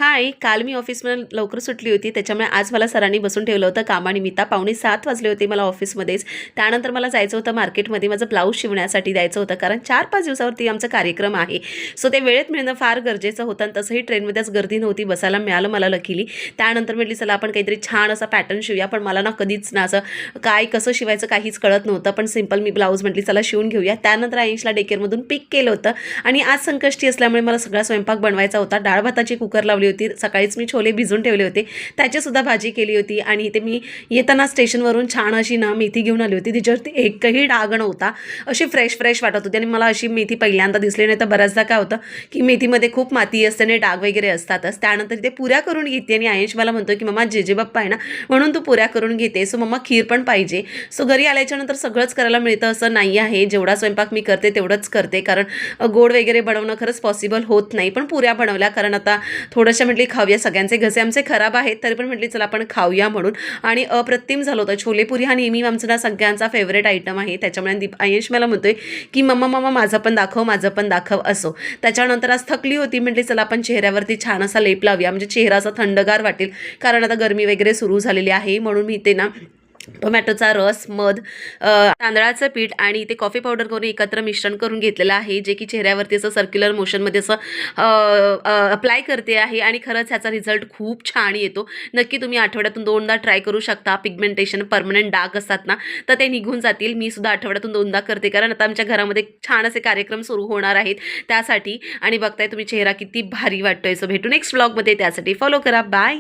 हाय, काल मी ऑफिसमधून लवकर सुटली होती. त्याच्यामुळे आज मला सरांनी बसून ठेवलं होतं कामानिमित्त. 6:45 वाजले होते मला ऑफिसमध्येच. त्यानंतर मला जायचं होतं मार्केटमध्ये माझं ब्लाऊज शिवण्यासाठी जायचं होतं. कारण 4-5 दिवसावरती आमचा कार्यक्रम आहे. सो ते वेळेत मिळणं फार गरजेचं होतं आणि तसंही ट्रेनमध्येच गर्दी नव्हती. बसायला मिळालं मला लकीली. त्यानंतर म्हटली चला आपण काहीतरी छान असा पॅटर्न शिवूया. पण मला ना कधीच ना असं काय कसं शिवायचं काहीच कळत नव्हतं. पण सिंपल मी ब्लाऊज म्हटली चला शिवून घेऊया. त्यानंतर आयुषला डेकेअरमधून पिक केलं होतं आणि आज संकष्टी असल्यामुळे मला सगळा स्वयंपाक बनवायचा होता. डाळ भाताची कुकर लावली होती. सकाळीच मी छोले भिजून ठेवले होते. त्याचीसुद्धा भाजी केली होती आणि इथे मी येताना स्टेशनवरून छान अशी ना मेथी घेऊन आली होती. तिच्यावरती एकही डाग नव्हता. अशी फ्रेश फ्रेश वाटत होती आणि मला अशी मेथी पहिल्यांदा दिसली. नाही तर बऱ्याचदा काय होतं की मेथीमध्ये खूप माती असते आणि डाग वगैरे असतातच. त्यानंतर इथे पुऱ्या करून घेते आणि आयुष मला म्हणतोय की मम्मा जे बाप्पा आहे ना म्हणून तू पुऱ्या करून घेते. सो मम्मा खीर पण पाहिजे. सो घरी आल्याच्यानंतर सगळंच करायला मिळतं असं नाही आहे. जेवढा स्वयंपाक मी करते तेवढंच करते. कारण गोड वगैरे बनवणं खरंच पॉसिबल होत नाही. पण पुऱ्या बनवल्या कारण आता थोडंसं म्हटली खाऊया. सगळ्यांचे घसे आमचे खराब आहेत तरी पण म्हटली चला आपण खाऊया म्हणून. आणि अप्रतिम झालं होतं. छोलेपुरी हा नेहमी आमचा ना सगळ्यांचा फेवरेट आयटम आहे. त्याच्यामुळे आयुष मला म्हणतोय की मम्मा मम्मा माझं पण दाखव माझं पण दाखव असो. त्याच्यानंतर आज थकली होती म्हटली चला आपण चेहऱ्यावरती छान असा लेप लावूया म्हणजे चेहरा असा थंडगार वाटेल. कारण आता गरमी वगैरे सुरू झालेली आहे म्हणून मी ते ना टोमॅटोचा रस, मध, तांदळाचं पीठ आणि ते कॉफी पावडर करून एकत्र मिश्रण करून घेतलेलं आहे. जे की चेहऱ्यावरती असं सर्क्युलर मोशनमध्ये असं अप्लाय करते आहे आणि खरंच ह्याचा रिझल्ट खूप छान येतो. नक्की तुम्ही आठवड्यातून 2दा ट्राय करू शकता. पिगमेंटेशन, परमनंट डाग असतात ना तर ते निघून जातील. मी सुद्धा आठवड्यातून 2दा करते कारण आता आमच्या घरामध्ये छान असे कार्यक्रम सुरू होणार आहेत त्यासाठी. आणि बघताय तुम्ही चेहरा किती भारी वाटतोय. सो भेटू नेक्स्ट व्लॉगमध्ये. त्यासाठी फॉलो करा. बाय.